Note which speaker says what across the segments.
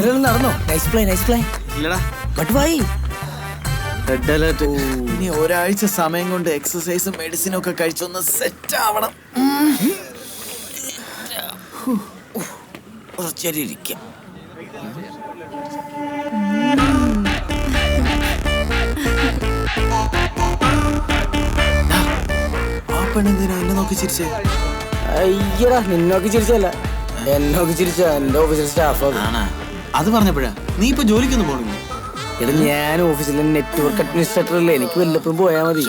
Speaker 1: ഇന്നലെ നടന്നോ? Nice play.
Speaker 2: ഇല്ലടാ.
Speaker 1: But why?
Speaker 2: Red alert.
Speaker 3: ഇനി ഒരാഴ്ച സമയം കൊണ്ട് എക്സസൈസും മെഡിസിനും ഒക്കെ കഴിച്ചൊന്ന് സെറ്റ് ആവണം.
Speaker 1: കുറച്ചേരി ഇരിക്കാം.
Speaker 3: ആ പെണ്ണെന്തിനാ എന്നെ നോക്കി ചിരിച്ചേ?
Speaker 1: അയ്യടാ, നിന്നോക്കി ചിരിച്ചല്ല, എന്നോക്കി ചിരിച്ച എന്റെ ഓഫീസിൽ സ്റ്റാഫ്.
Speaker 3: അത് പറഞ്ഞപ്പോഴാ നീ ഇപ്പൊ ജോലിക്കൊന്നും പോണില്ല?
Speaker 1: എടാ, ഞാൻ ഓഫീസിലെ നെറ്റ്വർക്ക് അഡ്മിനിസ്ട്രേറ്റർ അല്ലേ, എനിക്ക് വല്ലപ്പോഴും പോയാ മതി.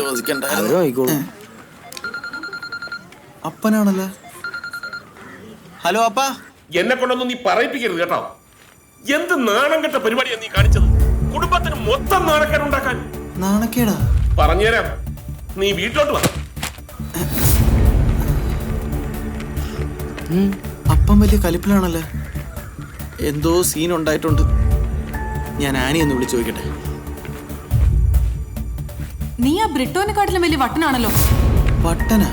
Speaker 1: അവര് നോക്കിക്കോളും.
Speaker 3: അപ്പനാണല്ലോ. ഹലോ അപ്പാ.
Speaker 4: എന്നെ കൊണ്ടൊന്നും നീ പറയിപ്പിക്കരുത് കേട്ടോ. എന്ത് നാണം കെട്ട പരിപാടിയാണ് നീ കാണിച്ചത്. കുടുംബത്തിന് മൊത്തം നാണക്കേടുണ്ടാക്കാൻ.
Speaker 3: നാണക്കേടാ?
Speaker 4: പറഞ്ഞുതരാം, നീ വീട്ടിലോട്ട് വാ.
Speaker 3: അപ്പം വലിയ കലിപ്പിലാണല്ലേ. എന്തോ സീൻ ഉണ്ടായിട്ടുണ്ട്. ഞാൻ ആനി ഒന്ന് വിളിച്ചു ചോദിക്കട്ടെ.
Speaker 5: നീ ആ ബ്രിട്ടോനെക്കാട്ടിലും വലിയ വട്ടനാണല്ലോ.
Speaker 3: വട്ടനാ?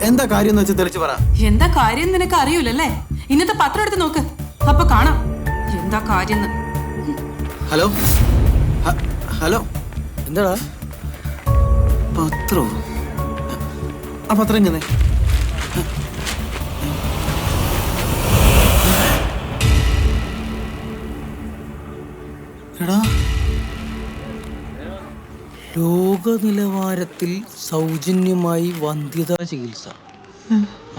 Speaker 3: എന്താ കാര്യം എന്ന് വെച്ചാൽ തെളിച്ചു പറ.
Speaker 5: എന്താ കാര്യം നിനക്ക് അറിയൂലല്ലേ? ഇന്നത്തെ പത്രം എടുത്ത് നോക്ക്, അപ്പൊ കാണാം എന്താ കാര്യം.
Speaker 3: Hello hello.
Speaker 1: എന്താടാ
Speaker 3: പത്രോ? ആ പത്രം ഇങ്ങനെ. എടാ,
Speaker 1: ലോക നിലവാരത്തിൽ സൗജന്യമായി വന്ധ്യതാ ചികിത്സ.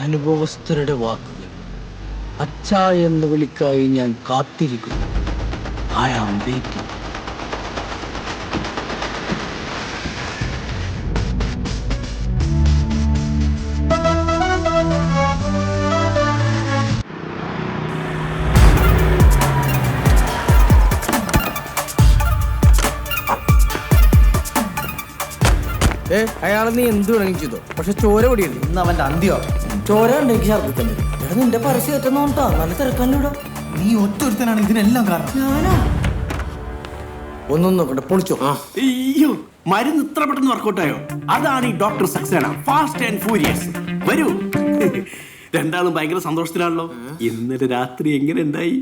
Speaker 1: അനുഭവസ്ഥരുടെ വാക്കുകൾ. അച്ഛ എന്ന വിളിക്കായി ഞാൻ കാത്തിരിക്കുന്നു. I am waiting. അയാളെ നീ എന്ത് വേണമെങ്കിലും ചെയ്തോ, പക്ഷെ ചോര പൊടിയുണ്ട്.
Speaker 3: ഇന്ന് അവന്റെ അന്ത്യോ.
Speaker 1: ചോര ഉണ്ടെങ്കിൽ ഛർദ്ദിക്കാൻ വരും. എടാ, നിന്റെ പരസ്യം ഏറ്റെന്നോട്ടാ, നല്ല തിരക്കാനിലൂടെ.
Speaker 3: നീ ഒറ്റൊരുത്തനാണ് ഇതിനെല്ലാം കാരണം.
Speaker 1: ഞാനാ ഒന്നും നോക്കണ്ട, പൊളിച്ചോ.
Speaker 6: അയ്യോ, മരുന്ന് ഇത്ര പെട്ടെന്ന് വർക്കൗട്ടായോ? അതാണ് ഈ doctor Saxena, fast and furious. വരൂ. രണ്ടാളും ഭയങ്കര സന്തോഷത്തിലാണല്ലോ. ഇന്നലെ രാത്രി എങ്ങനെ ഉണ്ടായി?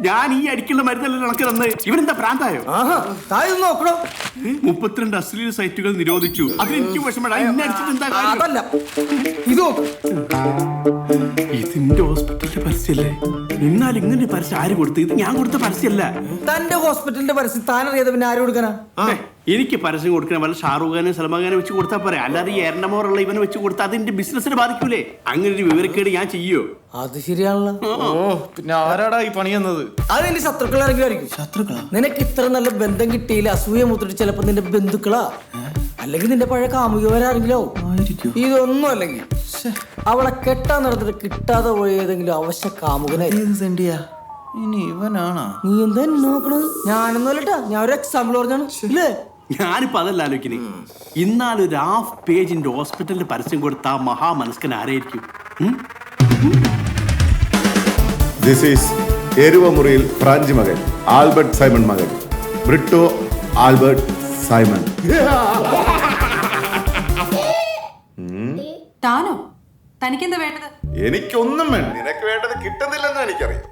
Speaker 6: ഞാൻ ഈ അടിക്കുള്ള മരുന്നല്ല കണക്ക് തന്നത്. ഇവനെന്താ പ്രാന്തായോ?
Speaker 1: നോക്കണോ?
Speaker 6: 32 അശ്ലീല സൈറ്റുകൾ നിരോധിച്ചു. അതിനെനിക്ക് വിഷമടാ. ഇന്നെ അടിച്ചിട്ട് എന്താ കാര്യം? ഇതിന്റെ ഹോസ്പിറ്റലിന്റെ പരസ്യല്ലേ? എന്നാൽ ഇങ്ങനെ പരസ്യം ആര് കൊടുത്തു? ഇത് ഞാൻ കൊടുത്ത പരസ്യമല്ല.
Speaker 1: തന്റെ ഹോസ്പിറ്റലിന്റെ പരസ്യം താൻ അറിയാതെ പിന്നെ ആര് കൊടുക്കാനാ?
Speaker 6: എനിക്ക് പരസ്യം കൊടുക്കണ വല്ല ഷാറൂഖ് ഖാനെ സൽമാൻ ഖാനെ വെച്ച് കൊടുത്താൽ പോരെ. അല്ലാതെ ഈ എറണമോറുള്ള ഇവനെ വെച്ച് കൊടുത്താൽ അതിന്റെ ബിസിനസിനെ ബാധിക്കൂലേ? അങ്ങനെ ഒരു വിവരക്കേട് ഞാൻ ചെയ്യോ?
Speaker 1: അത് ശരിയാണല്ലോ.
Speaker 3: പിന്നെ ആരാടാ ഈ പണി തന്നത്?
Speaker 1: അത് നിന്റെ ശത്രുക്കളാണെങ്കിലും ആയിരിക്കും.
Speaker 3: ശത്രുക്കളാ?
Speaker 1: നിനക്ക് ഇത്ര നല്ല ബന്ധം കിട്ടിയില്ല, അസൂയ മുത്തിട്ട് ചിലപ്പോ നിന്റെ ബന്ധുക്കളാ, അല്ലെങ്കിൽ നിന്റെ പഴയ കാമുകവരാരെങ്കിലോ. ഇതൊന്നും അല്ലെങ്കിൽ അവളെ കെട്ടാൻ നടന്നിട്ട് കിട്ടാതെ പോയ ഏതെങ്കിലും അവശ്യ കാമുകനായിരിക്കും.
Speaker 3: ഇനി ഇവനാണോ?
Speaker 1: നീ എന്താ നോക്കണത്? ഞാനൊന്നും അല്ലട്ടാ, ഞാൻ ഒരു എക്സാമ്പിൾ പറഞ്ഞാണ്. ഇല്ലേ,
Speaker 6: ഞാനിപ്പോ അതല്ല ആലോചിക്കണേ. ഇന്നാലൊരു ഹാഫ് പേജിന്റെ ഹോസ്പിറ്റലിന്റെ പരസ്യം കൊടുത്ത ആ മഹാമനസ്കൻ ആരായിരിക്കും?
Speaker 7: ദിസ് ഈസ് എരുവമുറിയിൽ ഫ്രാഞ്ച് മകൻ ആൽബർട്ട് സൈമൺ മകൻ ബ്രിട്ടോ ആൽബർട്ട് സൈമൺ.
Speaker 5: താനോ? തനിക്കെന്താ വേണ്ടത്?
Speaker 7: എനിക്കൊന്നും വേണ്ട. നിനക്ക് വേണ്ടത് കിട്ടുന്നില്ലെന്ന് എനിക്കറിയാം.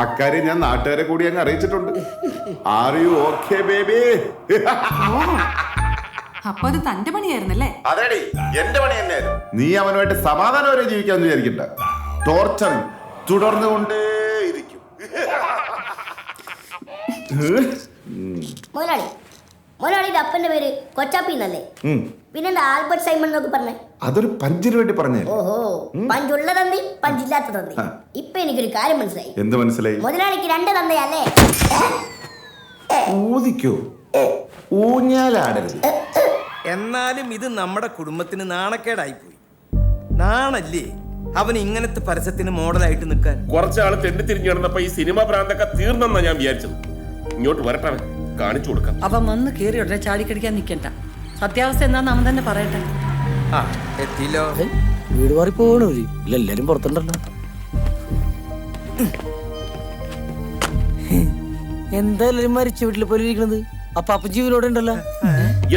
Speaker 7: അക്കാര്യം ഞാൻ നാട്ടുകാരെ കൂടി അങ്ങ് അറിയിച്ചിട്ടുണ്ട്. Are you okay baby?
Speaker 5: അപ്പൊ അത് തന്റെ പണിയായിരുന്നല്ലേ?
Speaker 7: അതെടി, എന്റെ പണി തന്നെയായിരുന്നു. നീ അവനുമായിട്ട് സമാധാനവരെ ജീവിക്കാന്ന് വിചാരിക്കണ്ട. ടോർച്ചർ തുടർന്നുകൊണ്ടേയിരിക്കും.
Speaker 8: മോനാളിയുടെ അപ്പന്റെ പേര് കൊച്ചാപ്പി എന്നല്ലേ? പിന്നെന്താ ആൽബർട്ട് സൈമൺ എന്നൊക്കെ പറഞ്ഞേ?
Speaker 7: അതൊരു പഞ്ചിന് വേണ്ടി പറഞ്ഞേ.
Speaker 8: ഓഹോ, പഞ്ചുള്ള തന്തി പഞ്ചില്ലാത്ത തന്തി. ഇപ്പൊ എനിക്കൊരു കാര്യം മനസ്സിലായി.
Speaker 7: എന്ത് മനസ്സിലായി?
Speaker 8: മുതലാളിക്ക് 2 തന്തയല്ലേ?
Speaker 7: ഊതിക്കോ, ഊഞ്ഞാലാടരുത്.
Speaker 9: എന്നാലും ഇത് നമ്മുടെ കുടുംബത്തിന് നാണക്കേടായിപ്പോയി. നാണല്ലേ അവൻ ഇങ്ങനത്തെ പരസ്യത്തിന് മോഡലായിട്ട് നിൽക്കാൻ?
Speaker 4: കുറച്ചാള് തെണ്ടിത്തിരിഞ്ഞു കിടന്നപ്പോ ഈ സിനിമ ഭ്രാന്തൊക്കെ തീർന്നെന്നാ ഞാൻ വിചാരിച്ചത്. ഇങ്ങോട്ട് വരട്ടെ, കാണിച്ചു കൊടുക്കാം.
Speaker 10: അവൻ വന്ന് കയറി ഉടനെ ചാടിക്കടിക്കാൻ നിൽക്കണ്ട. സത്യാവസ്ഥ എന്താന്ന് അവൻ തന്നെ പറയട്ടെ.
Speaker 9: ആ എത്തിയില്ലോ.
Speaker 1: വീട് മാറി പോകണോ? ഇല്ല, എല്ലാരും പുറത്തുണ്ടല്ലോ. എന്താ എല്ലാരും മരിച്ച വീട്ടിൽ പോലെ ഇരിക്കണത്? അപ്പൊ ജീവനോടെ ഉണ്ടല്ലോ.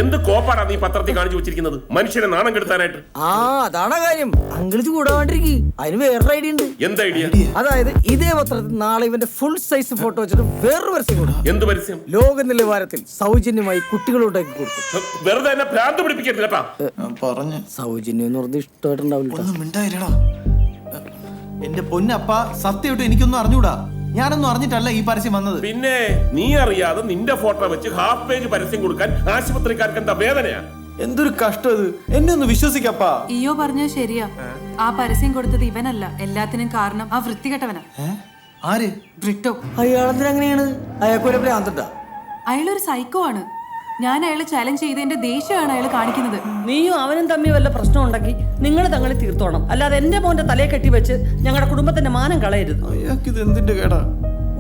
Speaker 4: എന്ത് കോപ്പാടാ നീ പത്രത്തിൽ കാണിച്ചു വെച്ചിരിക്കുന്നത് മനുഷ്യനെ നാണം കെടുത്താനായിട്ട്?
Speaker 1: ആ അതാണ് കാര്യം. അങ്കിളിച്ച് കൂടാണ്ടിരിക്കും. അതിന് വേറൊരു ഐഡിയ ഉണ്ട്.
Speaker 4: എന്ത് ഐഡിയ?
Speaker 1: അതായത് ഇതേ പത്രത്തിൽ നാളെ ഇവന്റെ ഫുൾ സൈസ് ഫോട്ടോ വെച്ചിട്ട് വേറൊരു പരസ്യം കൊടുക്കും.
Speaker 4: എന്ത് പരസ്യം?
Speaker 1: ലോക നിലവാരത്തിൽ സൗജന്യമായി കുട്ടികളുണ്ടാക്കി കൊടുക്കും.
Speaker 4: വെറുതെ എന്നെ ഭ്രാന്ത് പിടിപ്പിക്കരുത് കേട്ടാ.
Speaker 3: പറഞ്ഞു
Speaker 1: സൗജന്യം എന്ന് പറഞ്ഞത് ഇഷ്ടമായിട്ടുണ്ടാവില്ല.
Speaker 3: ഒന്നും മിണ്ടായില്ലടാ. എന്റെ പൊന്നപ്പ, സത്യമായിട്ട് എനിക്കൊന്നും അറിഞ്ഞൂടാ. ഞാനൊന്നും അറിഞ്ഞിട്ടല്ല ഈ പരസ്യം വന്നത്.
Speaker 4: പിന്നെ നീ അറിയാതെ നിന്റെ ഫോട്ടോ വെച്ച് ഹാഫ് പേജ് പരസ്യം കൊടുക്കാൻ ആശുപത്രിക്കാർക്ക് എന്താ വേദനയാ?
Speaker 3: എന്തൊരു കഷ്ടം ഇത്. എന്നെ ഒന്ന് വിശ്വസിക്കപ്പാ.
Speaker 5: ഇയോ പറഞ്ഞത് ശരിയാ. ആ പരസ്യം കൊടുത്തത് ഇവനല്ല, എല്ലാത്തിനും കാരണം ആ വൃത്തികെട്ടവനാ.
Speaker 3: ആര്?
Speaker 5: ബ്രിട്ടോ.
Speaker 1: അയാളെന്തിനാ അങ്ങനെയാണ്? അയാൾക്കൊരു ഭ്രാന്തണ്ടാ?
Speaker 5: അയാളൊരു സൈക്കോ ആണ്. ഞാൻ അയാളെ ചാലഞ്ച് ചെയ്തതിന്റെ ദേഷ്യമാണ് അയാൾ കാണിക്കുന്നത്.
Speaker 10: നീയും അവനും തമ്മിൽ വല്ല പ്രശ്നം ഉണ്ടെങ്കിൽ നിങ്ങൾ തങ്ങളിൽ തീർത്തോണം. അല്ലാതെ എന്റെ മോന്റെ തലയെ കെട്ടി വെച്ച് ഞങ്ങളുടെ കുടുംബത്തിന്റെ മാനം കളയരുത്.
Speaker 3: അയാൾക്ക് ഇത് എന്തിന്റെ കേടാ?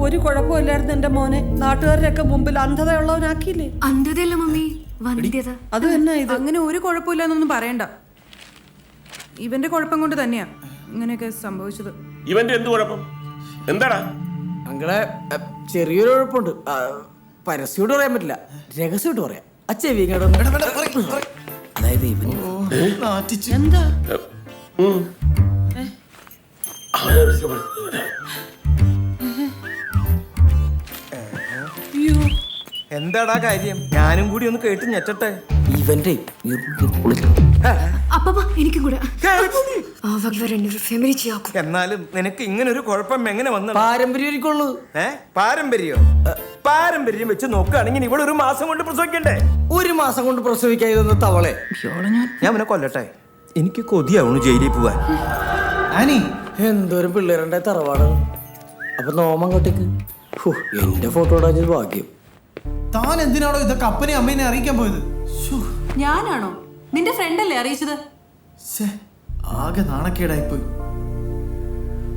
Speaker 10: ഒരു കുഴപ്പമില്ലായിരുന്നു എന്റെ മോനെ. നാട്ടുകാരുടെ ഒക്കെ മുമ്പിൽ അന്ധതയുള്ളവനാക്കിയില്ലേ?
Speaker 11: അന്ധതയല്ല മമ്മി, വന്ധ്യത.
Speaker 10: അത് തന്നെ ഇത്.
Speaker 5: അങ്ങനെ ഒരു കുഴപ്പമില്ലെന്നൊന്നും പറയണ്ട. ഇവന്റെ കുഴപ്പം കൊണ്ട് തന്നെയാ ഇങ്ങനെയൊക്കെ സംഭവിച്ചത്.
Speaker 4: ഇവന്റെ എന്ത് കുഴപ്പം? എന്താടാ?
Speaker 1: അങ്ങളെ ചെറിയൊരു കുഴപ്പമുണ്ട്. പരസ്യോട് പറയാൻ പറ്റില്ല, രഹസ്യമായിട്ട് പറയാം. അതായത് ഇവന്
Speaker 10: എന്താ
Speaker 9: എന്താടാ കാര്യം? ഞാനും കൂടി ഒന്ന് കേട്ട് ഞെട്ടട്ടെ.
Speaker 1: ഇവന്റെ
Speaker 11: അപ്പ എനിക്കും കൂടെ ഫാമിലി ചെയ്യാക്കും.
Speaker 9: എന്നാലും നിനക്ക് ഇങ്ങനെ ഒരു കുഴപ്പം എങ്ങനെ വന്നു?
Speaker 1: പാരമ്പര്യമായിരിക്കുള്ളൂ.
Speaker 9: പാരമ്പര്യോ? പാരമ്പര്യം വെച്ച് നോക്കുകയാണെങ്കിൽ ഇവിടെ ഒരു മാസം കൊണ്ട് പ്രസവിക്കണ്ടേ?
Speaker 1: ഒരു മാസം കൊണ്ട് പ്രസവിക്കാതെ തവളെ
Speaker 9: ഞാൻ അവനെ കൊല്ലട്ടെ. എനിക്ക് കൊതിയാവണു ജയിലിൽ പോവാൻ.
Speaker 3: ആനി,
Speaker 1: എന്തോരം പിള്ളേരുടെ തറവാടാണ്. അപ്പൊ നോമങ്ങോട്ടേക്ക് എന്റെ ഫോട്ടോ ഇടാഞ്ഞത് ഭാഗ്യം.
Speaker 3: താൻ എന്തിനാണോ ഇതൊക്കെ അപ്പനെയും അമ്മേനെ അറിയിക്കാൻ പോയത്?
Speaker 5: ഞാനാണോ? നിന്റെ ഫ്രണ്ട് അല്ലേ അറിയിച്ചത്?
Speaker 3: ആകെ നാണക്കേടായിപ്പോയി.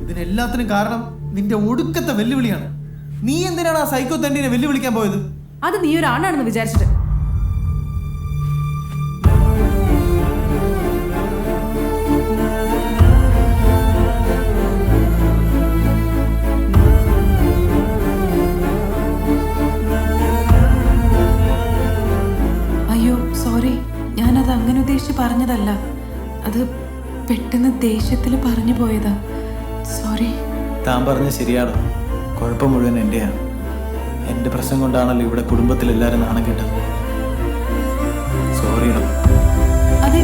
Speaker 3: ഇതിനെല്ലാത്തിനും കാരണം നിന്റെ ഒടുക്കത്തെ വെല്ലുവിളിയാണ്. നീ എന്തിനാണ് ആ സൈക്കോ തണ്ടിനെ വെല്ലുവിളിക്കാൻ പോയത്?
Speaker 5: അത് നീ ഒരാണാണെന്ന് വിചാരിച്ചിട്ട്. അയ്യോ സോറി, ഞാനത് അങ്ങനെ ഉദ്ദേശിച്ച് പറഞ്ഞതല്ല. അത് പെട്ടെന്ന് ദേഷ്യത്തിൽ പറഞ്ഞു പോയതാ. സോറി.
Speaker 3: താൻ പറഞ്ഞത് ശരിയാണ്. കുഴപ്പം മുഴുവൻ എന്റെയാണ്. എന്റെ പ്രശ്നം കൊണ്ടാണല്ലോ ഇവിടെ കുടുംബത്തിൽ എല്ലാവരും നാണം കേട്ടത്. സോറിയാണ്.
Speaker 5: അതെ,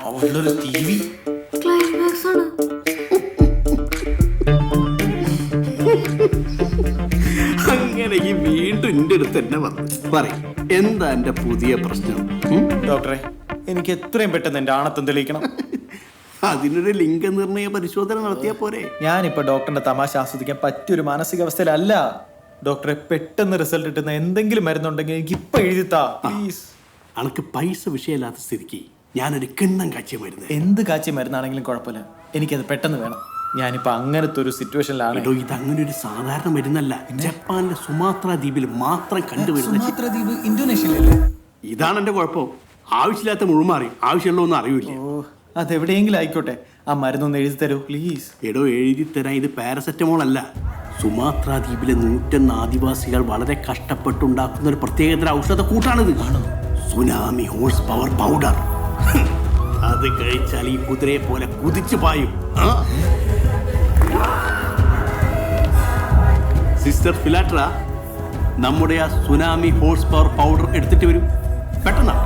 Speaker 3: അവളൊരു TV.
Speaker 11: ക്ലൈമാക്സ് ആണ്.
Speaker 6: അങ്ങനെ ഈ വീണ്ടും എന്റെ അടുത്ത് തന്നെ വന്നു പറയും, എന്താ എന്റെ പുതിയ പ്രശ്നം?
Speaker 3: ഡോക്ടറെ, എനിക്ക് എത്രയും പെട്ടെന്ന് എന്റെ ആണത്വം തെളിയിക്കണം.
Speaker 6: അതിനൊരു ലിംഗനിർണയ പരിശോധന നടത്തിയാ പോരെ?
Speaker 3: ഞാനിപ്പോ ഡോക്ടറിന്റെ തമാശ ആസ്വദിക്കാൻ പറ്റിയൊരു മാനസികാവസ്ഥയിലല്ല. ഡോക്ടറെ, പെട്ടെന്ന് റിസൾട്ട് കിട്ടുന്ന എന്തെങ്കിലും മരുന്നുണ്ടെങ്കിൽ എനിക്ക് ഇപ്പൊ എഴുതിത്താ പ്ലീസ്.
Speaker 6: അനക്ക് പൈസ വിഷയമില്ലാത്ത സ്ഥിതിക്ക് ഞാനൊരു കിണ്ണം കാച്ചിയ മരുന്ന്.
Speaker 3: എന്ത് കാച്ചിയ മരുന്നാണെങ്കിലും കുഴപ്പമില്ല, എനിക്കത് പെട്ടെന്ന് വേണം. ഞാനിപ്പോ അങ്ങനത്തെ ഒരു സിറ്റുവേഷനിലാണ്.
Speaker 6: ഇത് അങ്ങനെ ഒരു സാധാരണ മരുന്നല്ല. ജപ്പാനിലെ സുമാത്ര ദ്വീപിൽ മാത്രം കണ്ടുവരുന്ന.
Speaker 3: സുമാത്ര ദ്വീപ് ഇന്തോനേഷ്യയിലല്ലേ?
Speaker 6: ഇതാണ് എന്റെ കുഴപ്പം. ആവശ്യമില്ലാത്ത മുഴുമാറി, ആവശ്യമുള്ളതൊന്നും അറിയില്ല.
Speaker 3: ഓ, അതെവിടെയെങ്കിലും ആയിക്കോട്ടെ, ആ മരുന്നൊന്ന് എഴുതി തരൂ പ്ലീസ്.
Speaker 6: എടോ, എഴുതി തരാൻ ഇത് പാരസെറ്റമോൾ അല്ല. സുമാത്ര ദ്വീപിലെ 101 ആദിവാസികൾ വളരെ കഷ്ടപ്പെട്ടുണ്ടാക്കുന്ന ഒരു പ്രത്യേകതര ഔഷധ കൂട്ടാണിത്. Tsunami horse power powder. അത് കഴിച്ചാൽ ഈ കുതിരയെ പോലെ കുതിച്ചു പായും. സിസ്റ്റർ ഫിലാട്ര, നമ്മുടെ ആ സുനാമി ഹോഴ്സ് പവർ പൗഡർ എടുത്തിട്ട് വരും. പെട്ടെന്നാ.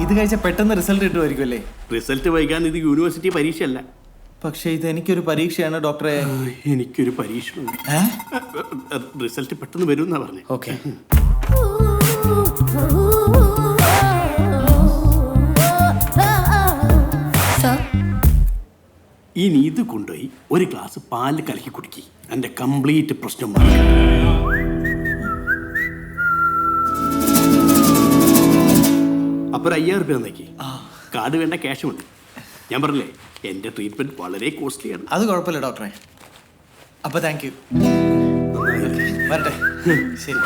Speaker 3: ഇത് കഴിച്ചാൽ പെട്ടെന്ന് റിസൾട്ട് കിട്ടുമായിരിക്കും അല്ലേ?
Speaker 6: റിസൾട്ട് വൈകാൻ ഇത് യൂണിവേഴ്സിറ്റി പരീക്ഷയല്ല.
Speaker 3: പക്ഷേ ഇത് എനിക്കൊരു പരീക്ഷയാണ് ഡോക്ടറെ.
Speaker 6: എനിക്കൊരു പരീക്ഷ. റിസൾട്ട് പെട്ടെന്ന് വരും എന്നാ പറഞ്ഞേ.
Speaker 3: ഓക്കെ.
Speaker 6: ഇനി ഇത് കൊണ്ടുപോയി ഒരു ഗ്ലാസ് പാല് കലക്കി കുടിക്കി. എന്റെ കംപ്ലീറ്റ് പ്രശ്നം മാറി. അപ്പൊ 5000 രൂപ നോക്കി. കാർഡ് വേണ്ട, ക്യാഷ് മതി. ഞാൻ പറഞ്ഞില്ലേ എന്റെ ട്രീറ്റ്മെന്റ് വളരെ കോസ്റ്റ്ലിയാണ്.
Speaker 3: അത് കുഴപ്പമില്ല ഡോക്ടറെ. അപ്പൊ താങ്ക് യു. വരട്ടെ. ശരി.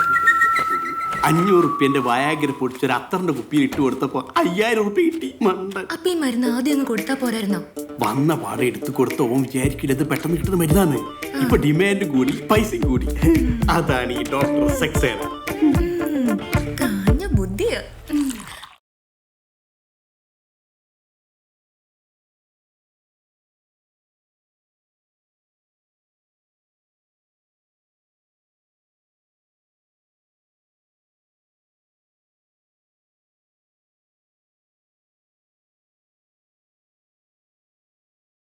Speaker 6: 500 റുപ്യന്റെ വയാഗ്ര പൊടിച്ചൊരു അത്തറിന്റെ കുപ്പിയിൽ ഇട്ട് കൊടുത്തപ്പോ 5000 റുപ്യ കിട്ടി. മണ്ടൻ.
Speaker 11: അപ്പൊ ഈ മരുന്ന് ആദ്യം അങ്ങ് കൊടുത്താ പോരായിരുന്നോ?
Speaker 6: വന്ന പാടെ എടുത്ത് കൊടുത്ത ഓൻ വിചാരിക്കില്ല ഇത് പെട്ടെന്ന് കിട്ടുന്ന മരുന്നാണ്. ഇപ്പൊ ഡിമാൻഡ് കൂടി പൈസയും കൂടി. അതാണ് ഈ ഡോക്ടർ സക്സസ്.